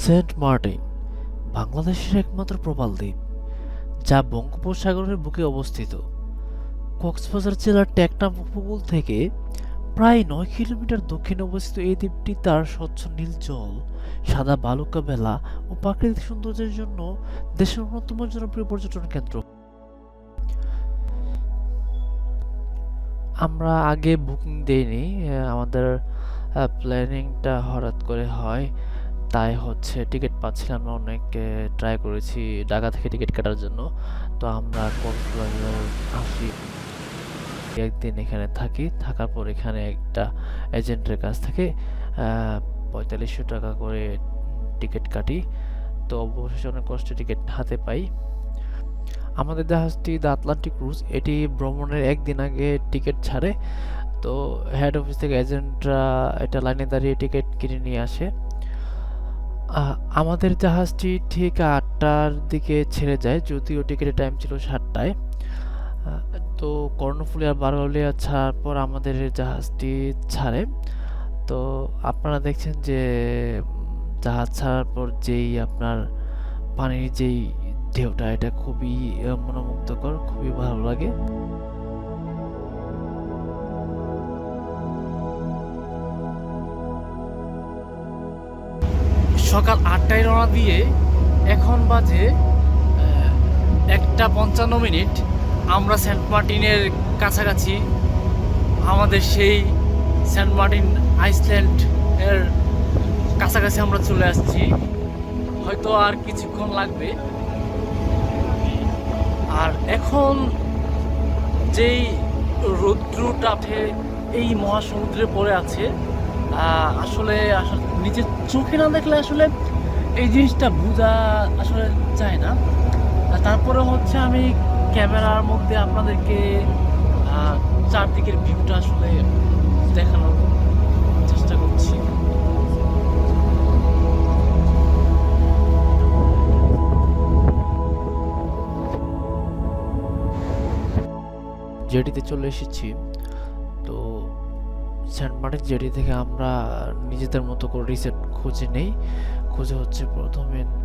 Saint Martin বাংলাদেশের একমাত্র প্রবাল দ্বীপ, যা বঙ্গোপসাগরের বুকে অবস্থিত। কক্সবাজার জেলার টেকনাফ উপকূল থেকে প্রায় ৯ কিলোমিটার দক্ষিণে অবস্থিত এই দ্বীপটি তার স্বচ্ছ নীল জল, সাদা বালুকা বেলা ও প্রাকৃতিক সৌন্দর্যের জন্য দেশের অন্যতম জনপ্রিয় পর্যটন কেন্দ্র। আমরা আগে বুকিং দেইনি, আমাদের প্ল্যানিংটা হঠাৎ করে হয়, তাই হচ্ছে টিকিট পাচ্ছিলাম না। অনেক ট্রাই করেছি ঢাকা থেকে টিকিট কাটার জন্য। তো আমরা কক্সবাজার আসি, একদিন এখানে থাকি, থাকার পর এখানে একটা এজেন্টের কাছ থেকে ৪৫০০ টাকা করে টিকিট কাটি। তো অবশেষে অনেক কষ্টে টিকিট হাতে পাই। আমাদের জাহাজটি দ্য আটলান্টিক ক্রুজ, এটি ভ্রমণের একদিন আগে টিকিট ছাড়ে। তো হেড অফিস থেকে এজেন্টরা এটা লাইনে দাঁড়িয়ে টিকিট কিনে নিয়ে আসে। আমাদের জাহাজটি ঠিক ৮টার দিকে ছেড়ে যায়, যদিও টিকিটের টাইম ছিল ৭টায়। তো কর্ণফুলী আর বারোলিয়া ছাড়ার পর আমাদের জাহাজটি ছাড়ে। তো আপনারা দেখছেন যে জাহাজ ছাড়ার পর যেই আপনার পানির যেই ঢেউটা, এটা খুবই মনোমুগ্ধকর, খুবই ভালো লাগে। সকাল ৮টায় রওনা দিয়ে এখন বাজে ১টা ৫৫ মিনিট। আমরা সেন্ট মার্টিনের কাছাকাছি, আমাদের সেই সেন্ট মার্টিন আইসল্যান্ড এর কাছাকাছি আমরা চলে আসছি। হয়তো আর কিছুক্ষণ লাগবে। আর এখন যেই রৌদ্রটা এই মহাসমুদ্রে পড়ে আছে, আসলে নিজের চোখে না দেখলে আসলে এই জিনিসটা বোঝা আসলে যায় না। তারপরে হচ্ছে আমি ক্যামেরার মধ্যে আপনাদেরকে চারদিকের ভিউটা আসলে দেখানোর চেষ্টা করছি। জেটিতে চলে এসেছি। তো সেন্ট মার্টিন জেটি থেকে আমরা নিজেদের মতো করে রিসোর্ট খুঁজে নেই। খুঁজে হচ্ছে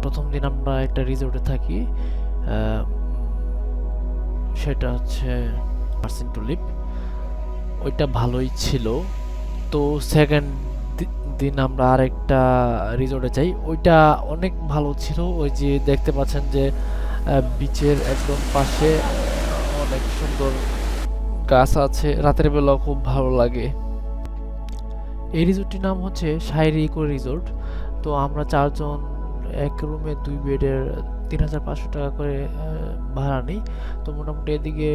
প্রথম দিন আমরা একটা রিসোর্টে থাকি, সেটা হচ্ছে মার্সিন টুলিপ। ওইটা ভালোই ছিল। তো সেকেন্ড দিন আমরা আরেকটা রিসোর্টে যাই, ওইটা অনেক ভালো ছিল। ওই যে দেখতে পাচ্ছেন যে বিচের একদম পাশে অনেক সুন্দর গাছ আছে, রাতের বেলা খুব ভালো লাগে। এই রিসোর্টটির নাম হচ্ছে শাইরি ইকো রিসোর্ট। তো আমরা ৪ জন, এক রুমে ২ বেডের ৩৫০০ টাকা করে ভাড়া নিই। তো মোটামুটি এদিকে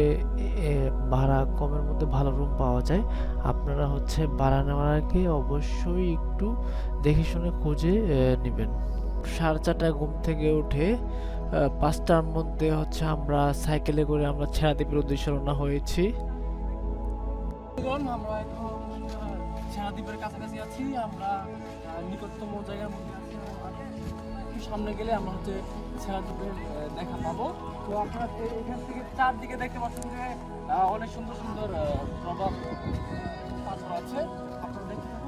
ভাড়া কমের মধ্যে ভালো রুম পাওয়া যায়। আপনারা হচ্ছে ভাড়া নেওয়ার আগে অবশ্যই একটু দেখে শুনে খুঁজে নেবেন। ৪:৩০ ঘুম থেকে উঠে ৫টার মধ্যে হচ্ছে আমরা সাইকেলে করে আমরা ছেড়াদ্বীপের উদ্দেশ্যে রওনা হয়েছি। আমরা এখন ছেড়াদ্বীপের কাছাকাছি আছি। আমরা নিকটতম জায়গার মধ্যে আছি। একটু সামনে গেলে আমরা হচ্ছে ছেড়াদ্বীপের দেখা পাবো। তো আপনারা এখান থেকে চারদিকে দেখতে পাচ্ছেন যে অনেক সুন্দর সুন্দর প্রবাল পাথর আছে, আপনারা দেখতে পাবেন।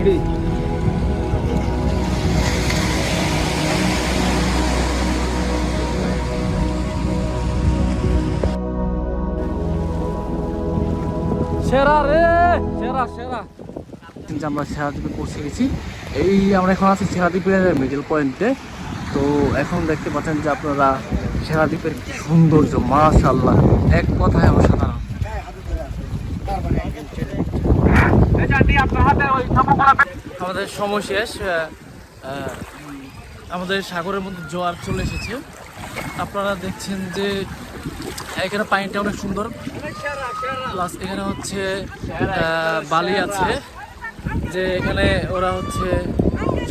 আগে সেরা রে, সেরা সেরা। আমরা ছেড়াদ্বীপে পৌঁছে গেছি। আমরা এখন আছি ছেড়াদ্বীপের মিডল পয়েন্টে। তো এখন দেখতে পাচ্ছেন যে আপনারা ছেড়াদ্বীপের কি সৌন্দর্য, মাশাআল্লাহ, এক কথায় অসাধারণ। আমাদের সময় শেষ। আমাদের সাগরের মধ্যে জোয়ার চলে এসেছে। আপনারা দেখছেন যে এখানে পানিটা অনেক সুন্দর, প্লাস এখানে হচ্ছে বালি আছে, যে এখানে ওরা হচ্ছে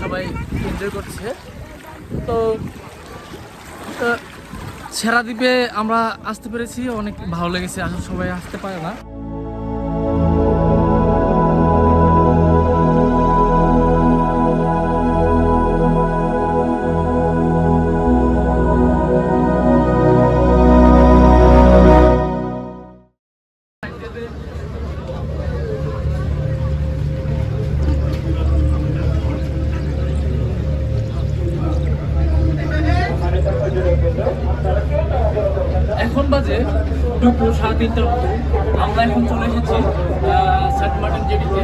সবাই এনজয় করছে। তো সেরা দ্বীপে আমরা আসতে পেরেছি, অনেক ভালো লেগেছে, আসলে সবাই আসতে পারে না। এখন বাজে দুপুর 3:30টার মতো। আমরা এখন চলে এসেছি সেন্ট মার্টিন জেটিতে।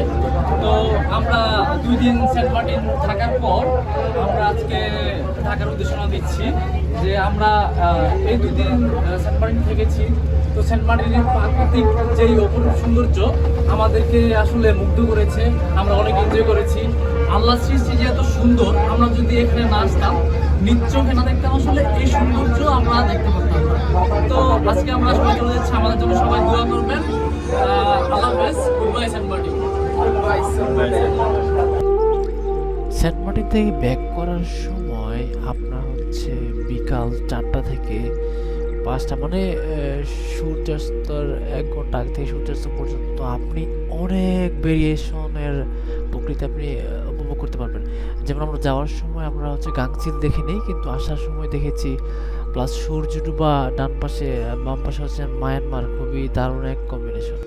তো আমরা 2 দিন সেন্ট মার্টিন থাকার পর আমরা আজকে ঢাকার উদ্দেশ্যে রওনা দিচ্ছি। যে আমরা এই 2 দিন সেন্ট মার্টিন থেকেছি। তো সেন্ট মার্টিনের প্রাকৃতিক যেই অপরূপ সৌন্দর্য আমাদেরকে আসলে মুগ্ধ করেছে, আমরা অনেক এনজয় করেছি। আল্লাহ সৃষ্টি যে এত সুন্দর, আমরা যদি এখানে না আসতাম, নিজ চোখে না দেখতাম, আসলে এই সৌন্দর্য আমরা দেখতে পারতাম না। তো আজকে আমরা সবাই চলে যাচ্ছি, আমাদের জন্য সবাই দোয়া করবেন। আল্লাহ হাফেজ, good bye Saint Martin. Saint Martin থেকে ব্যাক করার সময় আপনার হচ্ছে বিকাল 4টা থেকে 5টা, মানে সূর্যাস্তর 1 ঘন্টা আগে থেকে সূর্যাস্ত পর্যন্ত আপনি অনেক ভেরিয়েশনের প্রকৃতি আপনি উপভোগ করতে পারবেন। যেমন আমরা যাওয়ার সময় আমরা হচ্ছে গাংচিল দেখিনি, কিন্তু আসার সময় দেখেছি। প্লাস সূর্য ডুবা ডান পাশে, বাম পাশে হচ্ছে মায়ানমার, খুবই দারুণ এক কম্বিনেশন।